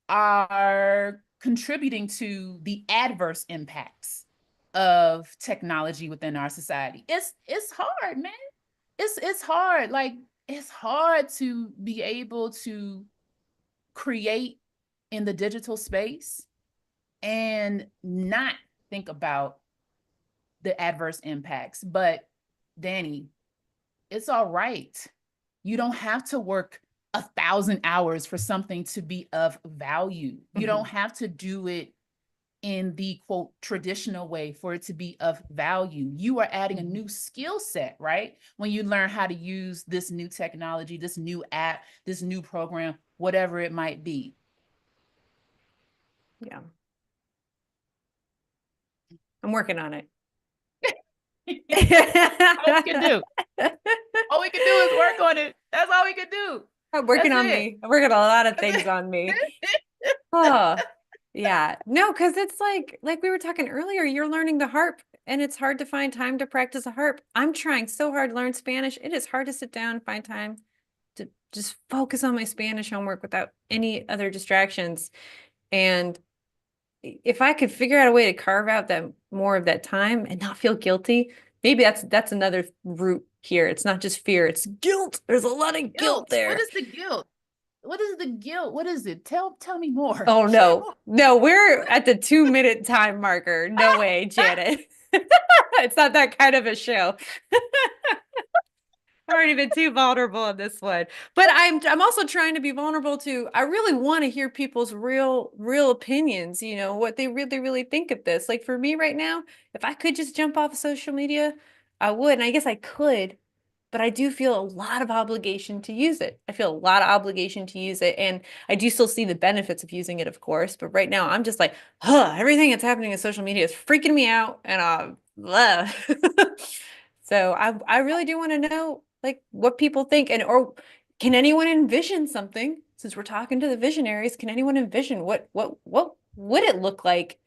are contributing to the adverse impacts of technology within our society. It's hard, man. It's hard. Like, it's hard to be able to create in the digital space and not think about the adverse impacts. But Danny, it's all right. You don't have to work 1,000 hours for something to be of value. You don't have to do it in the quote traditional way for it to be of value. You are adding a new skill set, right? When you learn how to use this new technology, this new app, this new program, whatever it might be.
Yeah. I'm working on it.
All we can do. All we can do is work on it. That's all we can do.
I'm working
That's
on
it.
me. I'm working on a lot of
That's
things
it.
on me. Oh, yeah. No, because it's like we were talking earlier, you're learning the harp and it's hard to find time to practice a harp. I'm trying so hard to learn Spanish. It is hard to sit down and find time to just focus on my Spanish homework without any other distractions. And if I could figure out a way to carve out that more of that time and not feel guilty, maybe that's another root here. It's not just fear, it's guilt. There's a lot of guilt
Guilt. What
there.
is the guilt? What is the guilt? What is it? Tell me more.
Oh
Share
no.
more.
No, we're at the 2 minute time marker. No way, Janet. It's not that kind of a show. I've already been too vulnerable in this one. But I'm also trying to be vulnerable too. I really want to hear people's real opinions, what they really think of this. Like for me right now, if I could just jump off of social media, I would. And I guess I could, but I do feel a lot of obligation to use it. I feel a lot of obligation to use it. And I do still see the benefits of using it, of course. But right now I'm just like, everything that's happening in social media is freaking me out. And so I really do want to know like what people think, and or can anyone envision something, since we're talking to the visionaries, can anyone envision what would it look like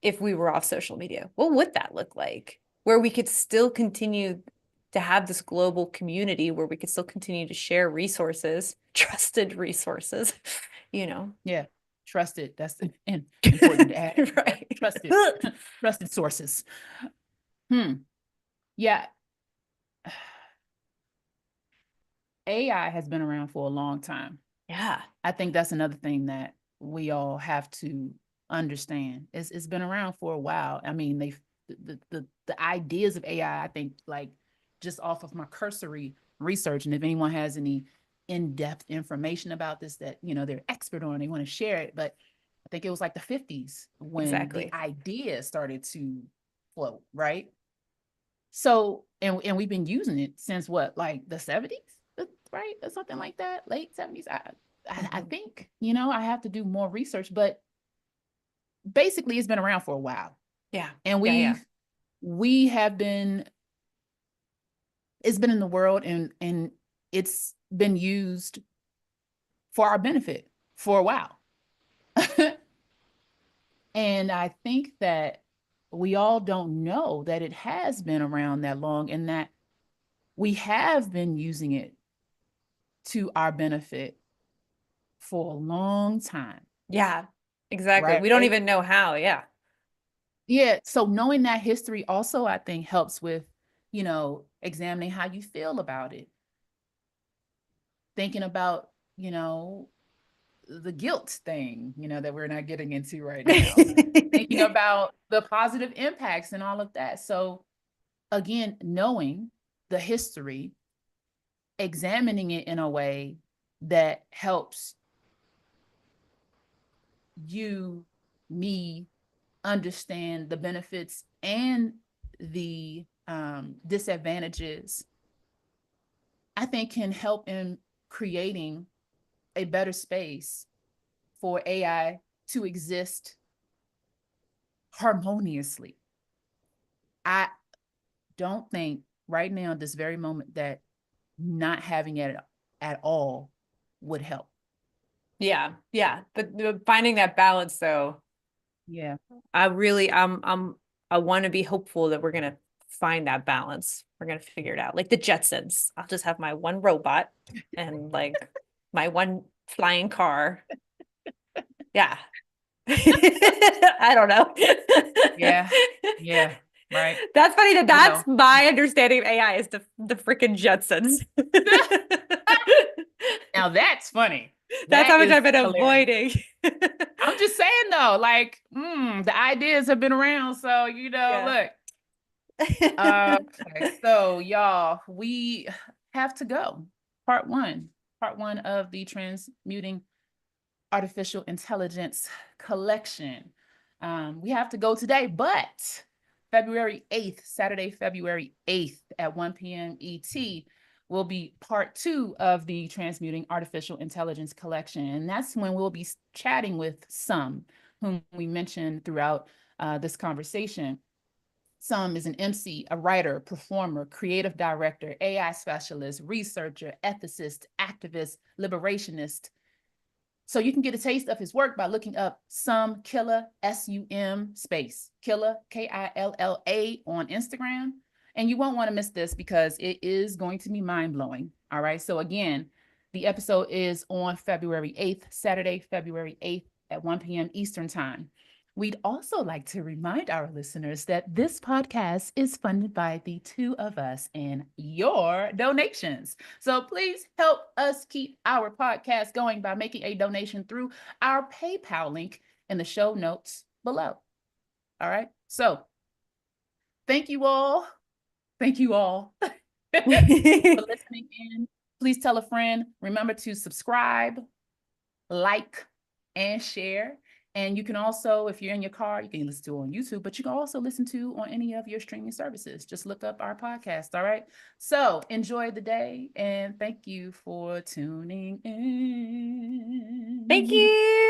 if we were off social media? What would that look like? Where we could still continue to have this global community, where we could still continue to share resources, trusted resources, you know.
Yeah, trusted. That's important to add.
Right.
Trusted, trusted sources. Yeah, AI has been around for a long time.
Yeah.
I think that's another thing that we all have to understand. It's been around for a while. I mean, the ideas of AI, I think, like, just off of my cursory research, and if anyone has any in-depth information about this that they're expert on, they want to share it. But I think it was like the 50s when the
Exactly.
idea started to float, right? So, and we've been using it since what, like the 70s, right? Or something like that, late 70s. I think, I have to do more research, but basically it's been around for a while.
Yeah.
And
Yeah.
we have been, it's been in the world, and it's been used for our benefit for a while. And I think that we all don't know that it has been around that long and that we have been using it to our benefit for a long time,
Yeah, exactly.
right?
We don't even know how. Yeah.
Yeah. So knowing that history also, I think, helps with, examining how you feel about it, thinking about, the guilt thing, that we're not getting into right now, thinking about the positive impacts and all of that. So again, knowing the history, examining it in a way that helps you, me, understand the benefits and the disadvantages, I think can help in creating a better space for AI to exist harmoniously. I don't think right now, this very moment, that not having it at all would help.
Yeah, yeah. But finding that balance though,
Yeah.
I really I want to be hopeful that we're gonna find that balance. We're gonna figure it out. Like the Jetsons. I'll just have my one robot and like my one flying car. Yeah. I don't know.
Yeah. Yeah. Right.
That's funny that that's
Well,
my understanding of AI is the freaking Jetsons.
now that's funny.
That's
That
how much
is
I've been
hilarious.
avoiding.
I'm just saying though, like, the ideas have been around. So,
Yeah.
look. Okay, so y'all, we have to go. Part one. Part one of the Transmuting Artificial Intelligence collection. We have to go today, but February 8th, Saturday, February 8th at 1 p.m. ET will be part two of the Transmuting Artificial Intelligence collection. And that's when we'll be chatting with some whom we mentioned throughout this conversation. Some is an MC, a writer, performer, creative director, AI specialist, researcher, ethicist, activist, liberationist. So you can get a taste of his work by looking up Some Killa, SUM space, Killa, Killa, on Instagram. And you won't want to miss this because it is going to be mind blowing. All right. So again, the episode is on February 8th, Saturday, February 8th at 1 p.m. Eastern Time. We'd also like to remind our listeners that this podcast is funded by the two of us and your donations. So please help us keep our podcast going by making a donation through our PayPal link in the show notes below. All right. So thank you all. Thank you all for listening in. Please tell a friend. Remember to subscribe, like, and share. And you can also, if you're in your car, you can listen to it on YouTube, but you can also listen to on any of your streaming services. Just look up our podcast. All right. So enjoy the day and thank you for tuning
Thank
in.
you.